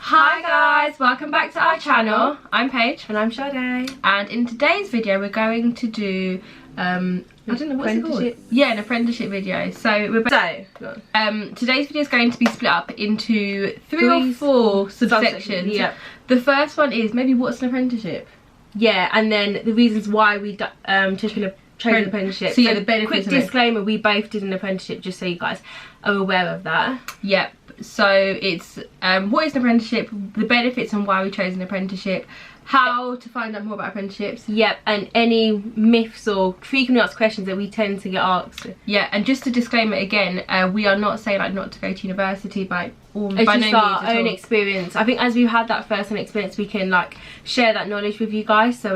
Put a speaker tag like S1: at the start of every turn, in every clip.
S1: Hi guys, welcome back to our channel. I'm Paige.
S2: And I'm Sade.
S1: And in today's video we're going to do I don't know what's it called. Yeah, an apprenticeship video. So today's video is going to be split up into three or four subsections.
S2: Yeah.
S1: The first one is maybe what's an apprenticeship.
S2: Yeah, and then the reasons why we chose an apprenticeship.
S1: So yeah, the benefits.
S2: Quick disclaimer: we both did an apprenticeship, just so you guys are aware of that.
S1: Yep. So it's what is an apprenticeship, the benefits and why we chose an apprenticeship, how to find out more about apprenticeships.
S2: Yep, and any myths or frequently asked questions that we tend to get asked.
S1: Yeah, and just a disclaimer again, we are not saying like not to go to university by no means
S2: our own experience. I think as we've had that first-hand experience, we can like share that knowledge with you guys. So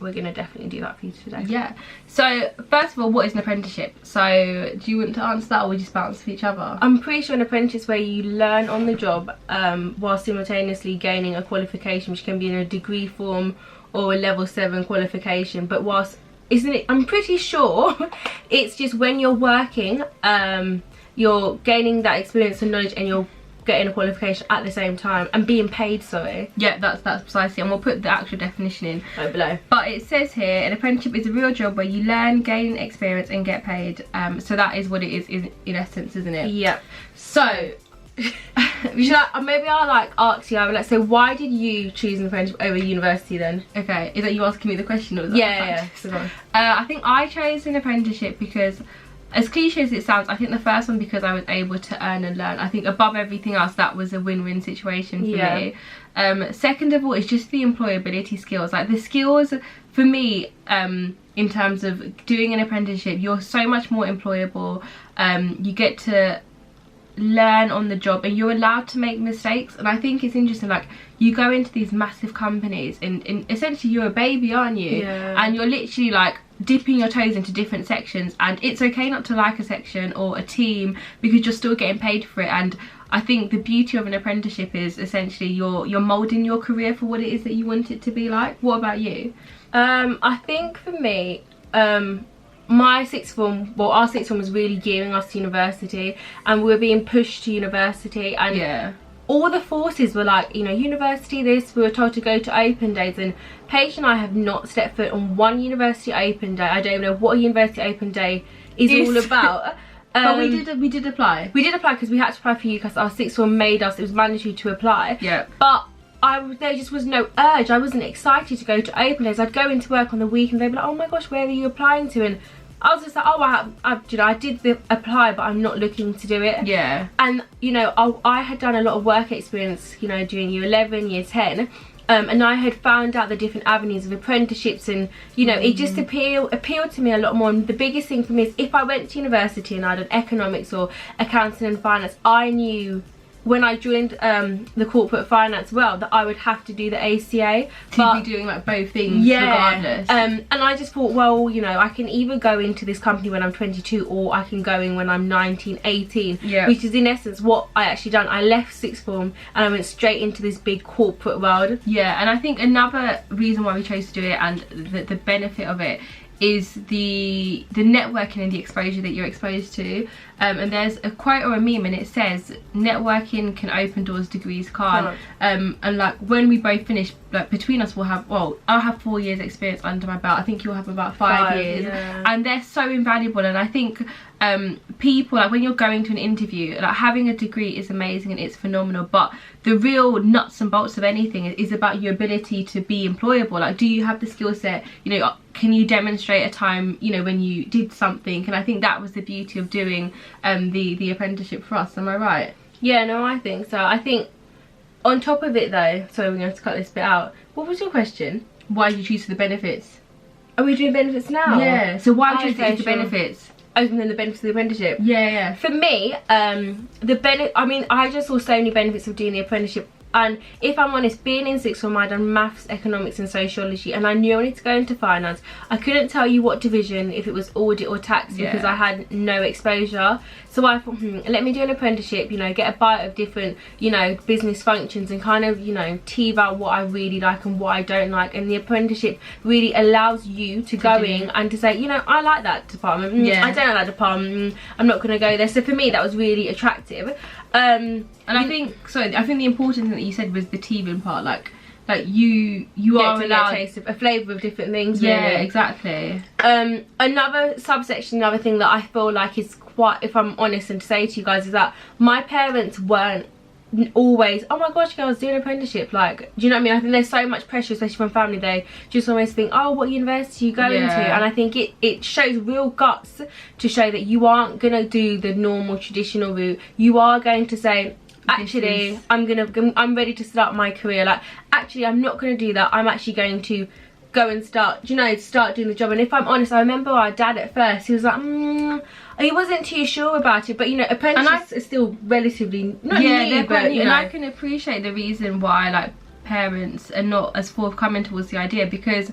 S2: we're gonna definitely do that for you today.
S1: Yeah. So first of all, what is an apprenticeship? So do you want to answer that, or we just bounce for each other?
S2: I'm pretty sure an apprenticeship is where you learn on the job while simultaneously gaining a qualification, which can be in a degree form or a level 7 qualification. But whilst I'm pretty sure it's just when you're working, you're gaining that experience and knowledge, and you're getting a qualification at the same time and being paid.
S1: Yeah, that's precisely, and we'll put the actual definition in
S2: below.
S1: But it says here, an apprenticeship is a real job where you learn, gain experience and get paid. So that is what it is in essence, isn't it?
S2: Yep.
S1: So
S2: maybe I'll like ask you, let's say, why did you choose an apprenticeship over university then?
S1: Okay, is that you asking me the question, or was that
S2: yeah.
S1: I think I chose an apprenticeship because, as cliche as it sounds, I think the first one because I was able to earn and learn. I think above everything else that was a win-win situation for me. Second of all, it's just the employability skills. Like the skills for me, in terms of doing an apprenticeship, you're so much more employable. You get to learn on the job and you're allowed to make mistakes. And I think it's interesting, like you go into these massive companies and essentially you're a baby, aren't you?
S2: Yeah. And
S1: you're literally like dipping your toes into different sections, and it's okay not to like a section or a team because you're still getting paid for it. And I think the beauty of an apprenticeship is essentially you're molding your career for what it is that you want it to be like. What about you?
S2: I think for me, my sixth form, well, our sixth form was really gearing us to university, and we were being pushed to university, and
S1: yeah,
S2: all the forces were like, you know, university this, we were told to go to open days, and Paige and I have not stepped foot on one university open day. I don't even know what a university open day is all about.
S1: But we did apply.
S2: We did apply because we had to apply for UCAS. Our sixth form made us, it was mandatory to apply.
S1: Yeah.
S2: But there just was no urge. I wasn't excited to go to open days. I'd go into work on the week and they'd be like, oh my gosh, where are you applying to? And I was just like, oh, I did apply, but I'm not looking to do it.
S1: Yeah.
S2: And, you know, I had done a lot of work experience, you know, during year 11, year 10. And I had found out the different avenues of apprenticeships, and, you know, it just appealed to me a lot more. And the biggest thing for me is if I went to university and I did economics or accounting and finance, I knew when I joined the corporate finance world that I would have to do the ACA.
S1: To be doing like both things, regardless.
S2: And I just thought, well, you know, I can either go into this company when I'm 22 or I can go in when I'm 19, 18.
S1: Yeah.
S2: Which is in essence what I actually done. I left sixth form and I went straight into this big corporate world.
S1: Yeah, and I think another reason why we chose to do it, and the benefit of it, is the networking and the exposure that you're exposed to. And there's a quote or a meme, and it says networking can open doors, degrees can't. And like when we both finish, like between us we'll have, well, I'll have 4 years experience under my belt. I think you'll have about 5 years.
S2: Yeah.
S1: And they're so invaluable. And I think people, like when you're going to an interview, like having a degree is amazing and it's phenomenal, but the real nuts and bolts of anything is about your ability to be employable. Like, do you have the skill set? You know, can you demonstrate a time, you know, when you did something? And I think that was the beauty of doing the apprenticeship for us. Am I right?
S2: Yeah, no, I think so. I think on top of it though, sorry, we're going to cut this bit out. What was your question?
S1: Why did you choose the benefits?
S2: Are we doing benefits now?
S1: Yeah, so why would you choose the benefits?
S2: Other than the benefits of the apprenticeship?
S1: Yeah.
S2: For me, I mean, I just saw so many benefits of doing the apprenticeship. And if I'm honest, being in sixth form, I'd done maths, economics and sociology, and I knew I wanted to go into finance. I couldn't tell you what division, if it was audit or tax, because I had no exposure. So I thought, let me do an apprenticeship, you know, get a bite of different, you know, business functions, and kind of, you know, tease out what I really like and what I don't like. And the apprenticeship really allows you to go in and to say, you know, I like that department, I don't like that department, I'm not going to go there. So for me, that was really attractive.
S1: And I think the important thing that you said was the teething part, like you are allowed
S2: a taste of a flavour of different things.
S1: Yeah,
S2: really.
S1: exactly.
S2: Another subsection, another thing that I feel like is quite, if I'm honest, and to say to you guys, is that my parents weren't always, oh my gosh girls, do an apprenticeship, like, do you know what I mean? I think there's so much pressure, especially from family. They just always think, oh, what university you go into, and I think it shows real guts to show that you aren't gonna do the normal traditional route. You are going to say, actually, I'm ready to start my career, like, actually I'm not going to do that, I'm actually going to go and start doing the job. And if I'm honest, I remember our dad at first, he was like, he wasn't too sure about it, but you know, apprenticeships are still relatively not new, but
S1: new, and I can appreciate the reason why like parents are not as forthcoming towards the idea, because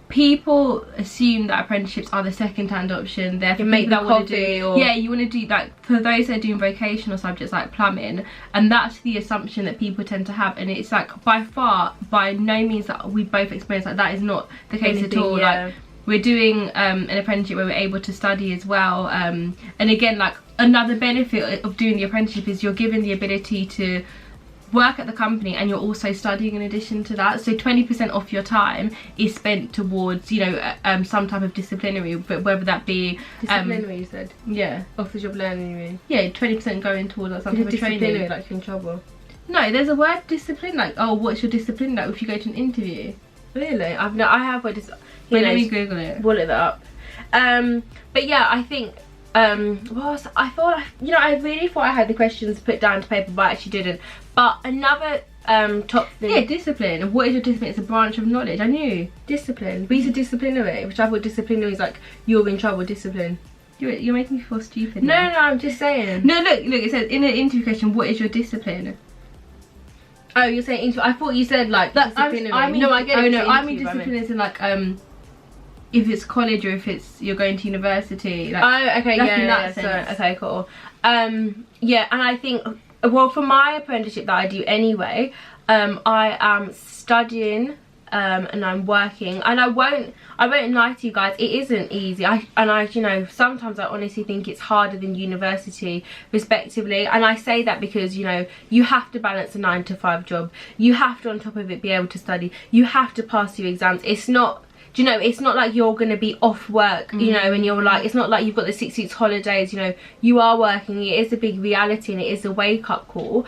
S1: people assume that apprenticeships are the second-hand option. Therefore,
S2: make that
S1: coffee, you want to do, like, for those that are doing vocational subjects like plumbing, and that's the assumption that people tend to have. And it's like, by no means that we both experience, like, that is not the case at all. Like, we're doing an apprenticeship where we're able to study as well, and again, like, another benefit of doing the apprenticeship is you're given the ability to work at the company and you're also studying in addition to that. So 20% off your time is spent towards, you know, some type of disciplinary, but whether that be
S2: disciplinary, you said?
S1: Yeah,
S2: off the job learning, you mean?
S1: Yeah, 20% going towards like some type of training.
S2: Like you're in trouble.
S1: No, there's a word discipline, like, oh, what's your discipline like if you go to an interview?
S2: Really? I have what is.
S1: Wait, let me Google it.
S2: We'll look that up. But yeah, I think I thought, you know, I really thought I had the questions put down to paper, but I actually didn't. But another top thing.
S1: Yeah, discipline. What is your discipline? It's a branch of knowledge. I knew.
S2: Discipline. We said disciplinary, which I thought disciplinary is like you're in trouble. Discipline.
S1: You're making me feel stupid.
S2: No, I'm just saying.
S1: No, look. It says in an interview question, what is your discipline?
S2: Oh, you're saying interview. I thought you said like disciplinary.
S1: I mean,
S2: no, I get it.
S1: Oh no, I mean discipline is in like if it's college or if it's you're going to university. Like,
S2: oh, okay, yeah. So, okay, cool. Yeah, and I think, well, for my apprenticeship that I do anyway, I am studying and I'm working, and I won't lie to you guys, it isn't easy. I you know, sometimes I honestly think it's harder than university respectively, and I say that because, you know, you have to balance a 9-to-5 job, you have to on top of it be able to study, you have to pass your exams. It's not, do you know, it's not like you're going to be off work, you know, and you're like, it's not like you've got the 6 weeks holidays, you know, you are working. It is a big reality and it is a wake-up call,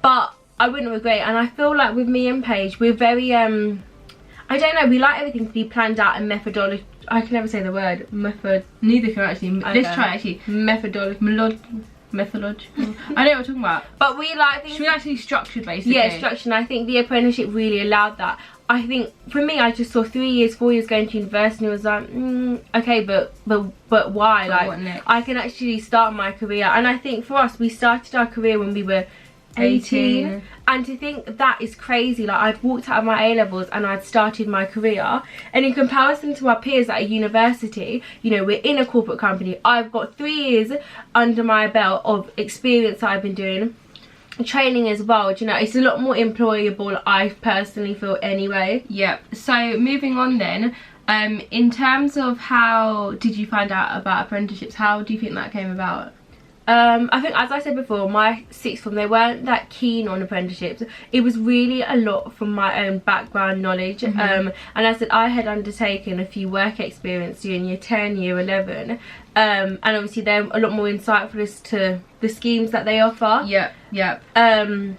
S2: but I wouldn't regret it. And I feel like with me and Paige, we're very I don't know, we like everything to be planned out and methodology. I can never say the word
S1: neither can actually.
S2: Okay.
S1: Let's try actually. Methodological. I know what we're talking about,
S2: but we like things.
S1: Should we actually structured, basically?
S2: Yeah, structured. And I think the apprenticeship really allowed that. I think for me, I just saw 3 years, 4 years going to university, and was like, okay, but why?
S1: But
S2: like, I can actually start my career. And I think for us, we started our career when we were 18, and to think that is crazy. Like, I'd walked out of my A-levels and I'd started my career, and in comparison to our peers at a university, you know, we're in a corporate company. I've got 3 years under my belt of experience that I've been doing, training as well. Do you know, it's a lot more employable, I personally feel, anyway.
S1: Yep. So moving on then, in terms of how did you find out about apprenticeships, how do you think that came about?
S2: I think, as I said before, my sixth form, they weren't that keen on apprenticeships. It was really a lot from my own background knowledge. And I said I had undertaken a few work experience during year 10, year 11, and obviously they're a lot more insightful as to the schemes that they offer.
S1: Yep. And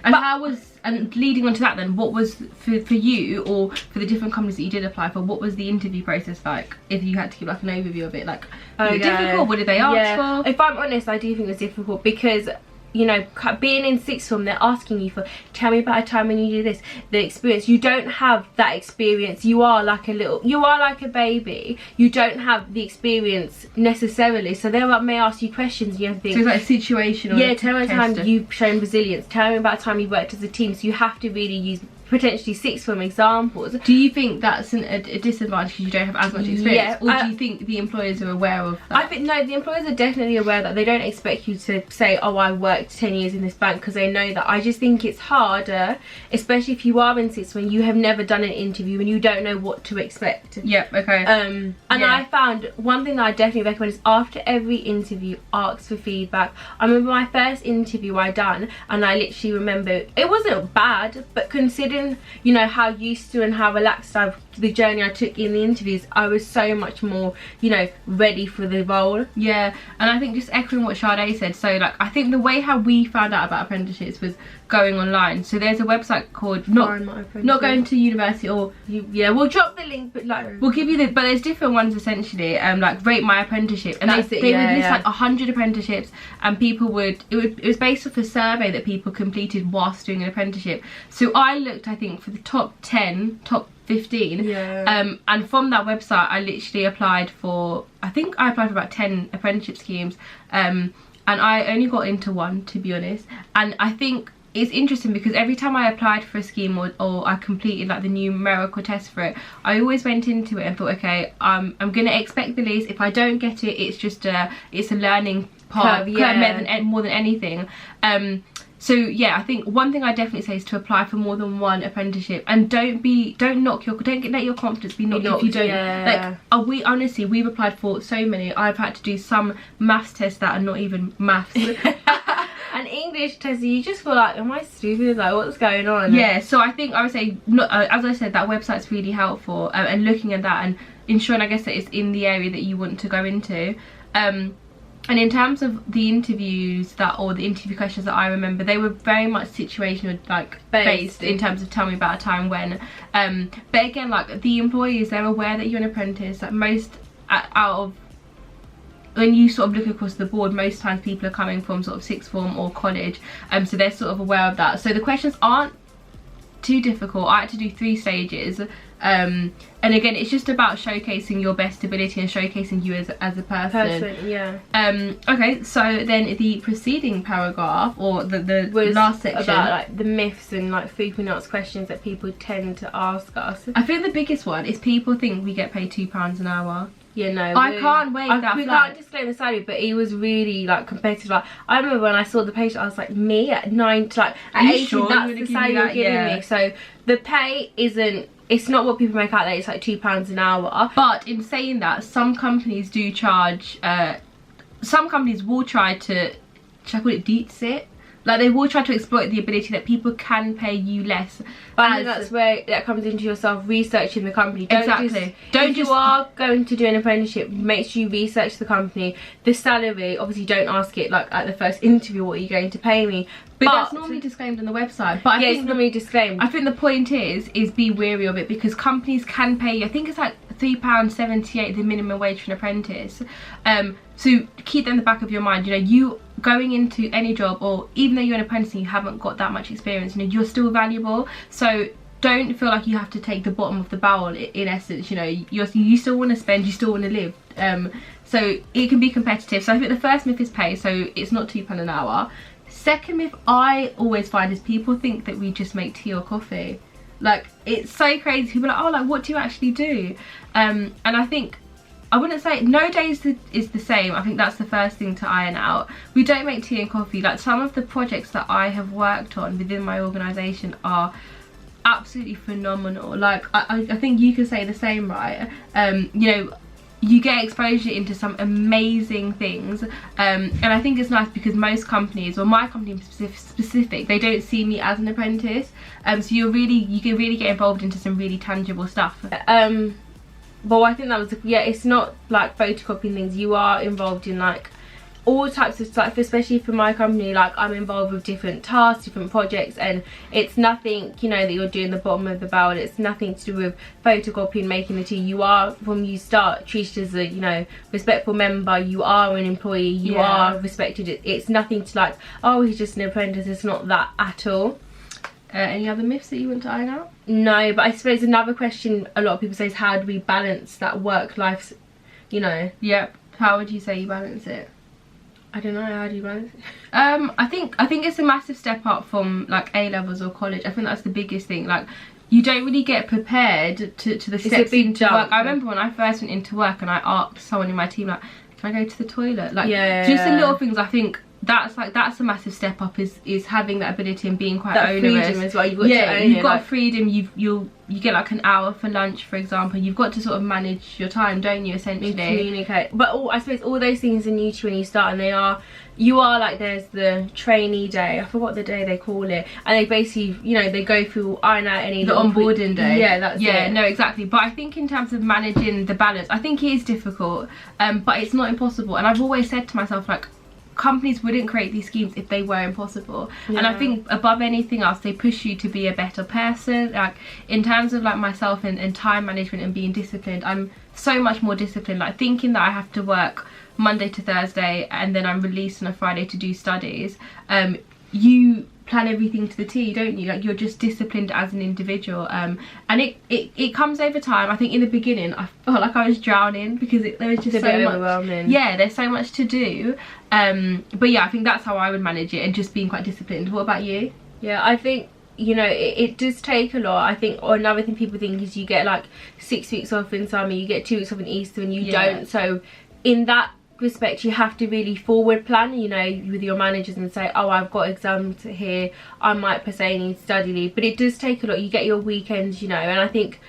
S1: how was, and leading on to that then, what was for you, or for the different companies that you did apply for, what was the interview process like, if you had to give like an overview of it? Like, was it difficult? What did they ask for?
S2: If I'm honest, I do think it was difficult because, you know, being in sixth form, they're asking you for, tell me about a time when you do this, the experience. You don't have that experience. You are like a baby. You don't have the experience necessarily. So they may ask you questions and you have to think.
S1: So it's like situational.
S2: Yeah, tell me about a time you've shown resilience. Tell me about a time you worked as a team. So you have to really use potentially sixth form examples.
S1: Do you think that's a disadvantage because you don't have as much experience? Or do you think the employers are aware of that?
S2: I think, no, the employers are definitely aware that. They don't expect you to say, oh, I worked 10 years in this bank, because they know that. I just think it's harder, especially if you are in sixth when you have never done an interview and you don't know what to expect.
S1: Yep, okay.
S2: And I found one thing that I definitely recommend is after every interview, ask for feedback. I remember my first interview I done, and I literally remember it wasn't bad, but considering, you know, how used to and how relaxed the journey I took in the interviews, I was so much more, you know, ready for the role.
S1: Yeah, and I think just echoing what Sade said, so like I think the way how we found out about apprenticeships was going online. So there's a website called not going to university, or
S2: yeah, we'll drop the link, but like
S1: we'll give you the, but there's different ones essentially, like Rate My Apprenticeship, and they would list like 100 apprenticeships, and people would it was based off a survey that people completed whilst doing an apprenticeship. So I looked, I think, for the top 10, top 15, and from that website I literally applied for, I think I applied for about 10 apprenticeship schemes, and I only got into one, to be honest. And I think it's interesting because every time I applied for a scheme or I completed like the numerical test for it, I always went into it and thought, okay, I'm gonna expect the least. If I don't get it, it's just it's a learning part, more than anything. So yeah, I think one thing I definitely say is to apply for more than one apprenticeship, and don't let your confidence be knocked if you don't. Like, we've applied for so many. I've had to do some maths tests that are not even maths.
S2: And English tests, you just feel like, am I stupid? Like, what's going on?
S1: Yeah, so I think I would say, as I said, that website's really helpful, and looking at that and ensuring, I guess, that it's in the area that you want to go into. And in terms of the interviews or the interview questions that I remember, they were very much situational, like based in terms of tell me about a time when. But again, like the employees, they're aware that you're an apprentice. Like most out of, when you sort of look across the board, most times people are coming from sort of sixth form or college, so they're sort of aware of that. So the questions aren't too difficult. I had to do 3 stages, and again, it's just about showcasing your best ability and showcasing you as a person. Okay, so then the preceding paragraph, or the last section,
S2: about like the myths and like frequently asked questions that people tend to ask us.
S1: I think the biggest one is people think we get paid £2 an hour.
S2: Yeah, no,
S1: I can't wait that
S2: we can't disclaim the salary, but it was really like competitive. Like, I remember when I saw the pay, I was like, me at 9 to like at 18, sure that's the salary you're giving me. So the pay isn't, it's not what people make out there. It's like £2 an hour.
S1: But in saying that, some companies do charge, some companies will try to, should I call it deets it? Like, they will try to exploit the ability that people can pay you less.
S2: But I think that's where that comes into yourself researching the company.
S1: Exactly.
S2: If you are going to do an apprenticeship, make sure you research the company. The salary, obviously don't ask it like at the first interview, what are you going to pay me?
S1: But that's normally disclaimed on the website. But
S2: yeah, it's normally disclaimed.
S1: I think the point is be wary of it, because companies can pay you, I think it's like £3.78 the minimum wage for an apprentice. So keep that in the back of your mind. You know, you going into any job, or even though you're an apprentice and you haven't got that much experience, you know, you're still valuable. So don't feel like you have to take the bottom of the barrel. In essence, you know, you still want to spend, you still want to live. So it can be competitive. So I think the first myth is pay, so it's not £2 an hour. Second myth I always find is people think that we just make tea or coffee. Like, it's so crazy. People are like, oh, like, what do you actually do? And I think, I wouldn't say no day is the same. I think that's the first thing to iron out. We don't make tea and coffee. Like, some of the projects that I have worked on within my organisation are absolutely phenomenal. Like, I think you can say the same, right? You know, you get exposure into some amazing things, and I think it's nice because most companies, or my company in specific, they don't see me as an apprentice, so you can really get involved into some really tangible stuff.
S2: But I think that was, yeah, it's not like photocopying things. You are involved in like all types of stuff, especially for my company. Like, I'm involved with different tasks, different projects, and it's nothing, you know, that you're doing the bottom of the barrel. It's nothing to do with photocopying, making the tea. You are, from you start, treated as a, you know, respectful member. You are an employee. You are respected. It's nothing to like, oh, he's just an apprentice. It's not that at all.
S1: Any other myths that you want to iron out?
S2: No, but I suppose another question a lot of people say is, how do we balance that work life, you know?
S1: Yep. How would you say you balance it?
S2: I don't know, how do you manage it?
S1: I think it's a massive step up from like A levels or college. I think that's the biggest thing. Like, you don't really get prepared to the steps into work. I remember when I first went into work and I asked someone in my team, like, can I go to the toilet? Like, just the little things. I think that's a massive step up, is having that ability and being quite onerous.
S2: Freedom as well. You've got to own
S1: you've
S2: it,
S1: got
S2: like,
S1: freedom. You get like an hour for lunch, for example. You've got to sort of manage your time, don't you, essentially?
S2: Communicate. But I suppose all those things are new to when you start, and you are like, there's the trainee day, I forgot the day they call it, and they basically, you know, they go through, iron out any
S1: the onboarding day.
S2: Yeah, that's it.
S1: No, exactly. But I think in terms of managing the balance, I think it is difficult, but it's not impossible. And I've always said to myself, like, companies wouldn't create these schemes if they were impossible. And I think above anything else, they push you to be a better person. Like, in terms of like myself and time management and being disciplined, I'm so much more disciplined. Like, thinking that I have to work Monday to Thursday and then I'm released on a Friday to do studies, you plan everything to the T, don't you? Like, you're just disciplined as an individual, and it comes over time. I think in the beginning I felt like I was drowning because there was just so much.
S2: Overwhelming.
S1: Yeah, there's so much to do, but yeah, I think that's how I would manage it, and just being quite disciplined. What about you?
S2: Yeah, I think, you know, it does take a lot. I think, or another thing people think is you get like 6 weeks off in summer, you get 2 weeks off in Easter, and you don't. So in that respect, you have to really forward plan, you know, with your managers, and say, oh, I've got exams here, I might per se need study leave. But it does take a lot. You get your weekends, you know. And I think,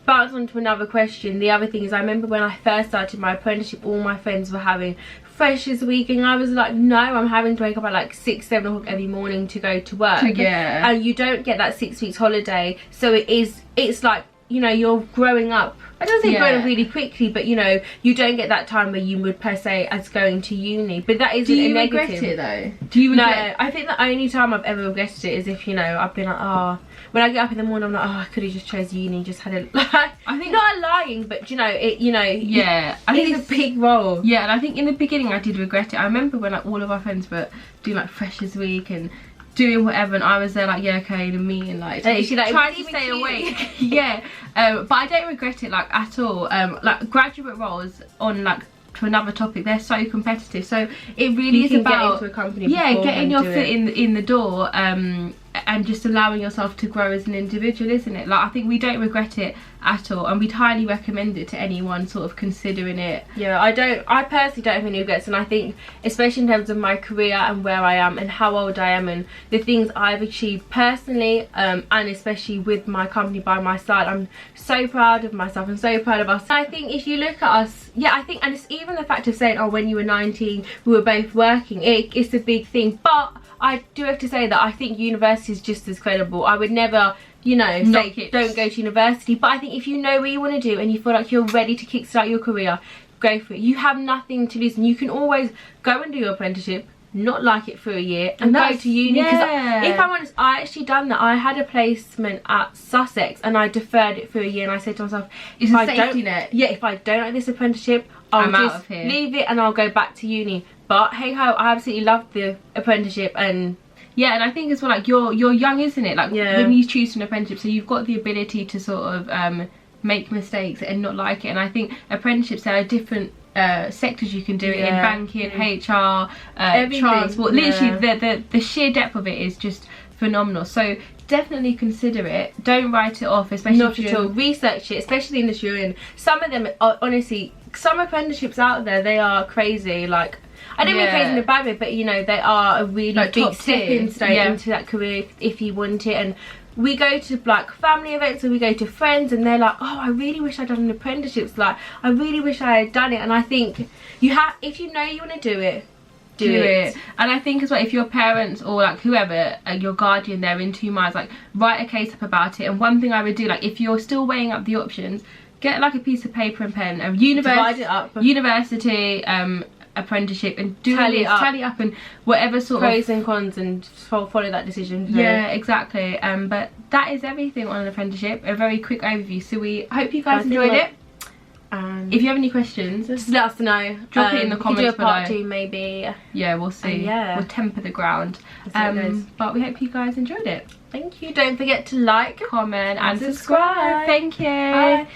S2: bounce on to another question, the other thing is, I remember when I first started my apprenticeship, all my friends were having freshers week, and I was like, no, I'm having to wake up at like 6-7 o'clock every morning to go to work. And you don't get that 6 weeks holiday. So it's like, you know, you're growing up. I don't say growing up really quickly, but you know, you don't get that time where you would per se as going to uni. But that isn't a negative.
S1: Do you regret it though? Do you regret?
S2: No, I think the only time I've ever regretted it is if, you know, I've been like, oh, when I get up in the morning, I'm like, oh, I could have just chose uni, just had it. I think not lying, but you know, it, you know,
S1: yeah, I think
S2: it's a big role.
S1: Yeah, and I think in the beginning I did regret it. I remember when like all of our friends were doing like freshers week and doing whatever, and I was there like, yeah, okay, in a meeting, like
S2: like
S1: trying to stay awake. Yeah, but I don't regret it like at all. Like, graduate roles on like to another topic, they're so competitive, so it really is about
S2: get into a company,
S1: getting your foot in the door, and just allowing yourself to grow as an individual, isn't it? Like, I think we don't regret it at all, and we'd highly recommend it to anyone sort of considering it.
S2: Yeah, I personally don't have any regrets, and I think especially in terms of my career and where I am and how old I am and the things I've achieved personally, and especially with my company by my side, I'm so proud of myself and so proud of us. I think if you look at us, yeah, I think, and it's even the fact of saying, oh, when you were 19 we were both working, it's a big thing. But I do have to say that I think university is just as credible. I would never, you know, say don't go to university, but I think if you know what you want to do and you feel like you're ready to kickstart your career, go for it. You have nothing to lose, and you can always go and do your apprenticeship, not like it for a year, and go to uni. Because if I'm honest, I actually done that. I had a placement at Sussex and I deferred it for a year, and I said to myself,
S1: if I don't
S2: like this apprenticeship, I'll just leave it and I'll go back to uni. But hey ho, I absolutely loved the apprenticeship. And
S1: yeah, and I think as well, like, you're young, isn't it? Like, when you choose an apprenticeship, so you've got the ability to sort of make mistakes and not like it. And I think apprenticeships, there are different sectors you can do it in: banking, HR, transport. Literally, the sheer depth of it is just phenomenal. So definitely consider it. Don't write it off, especially
S2: not at all. Research it, especially in this you're in. Some of them are, honestly, some apprenticeships out there, they are crazy. Like, I don't mean crazy in a bad way, but you know, they are a really like big stepping stone into that career if you want it. And we go to like family events, or we go to friends, and they're like, oh, I really wish I'd done an apprenticeship. Like, I really wish I had done it. And I think you have, if you know you want to do it, do it.
S1: And I think as well, if your parents or like whoever, your guardian, they're in 2 minds, like, write a case up about it. And one thing I would do, like, if you're still weighing up the options, get like a piece of paper and pen,
S2: divide it up,
S1: university, apprenticeship, and tally up and whatever sort
S2: pros and cons, and follow that decision.
S1: Yeah, exactly. But that is everything on an apprenticeship, a very quick overview. So we hope you guys enjoyed it. If you have any questions,
S2: just let us know.
S1: Drop it in the comments
S2: below. Do a part 2 maybe.
S1: Yeah, we'll see. We'll temper the ground. But we hope you guys enjoyed it.
S2: Thank you. Don't forget to like,
S1: comment and subscribe.
S2: Thank you. Bye.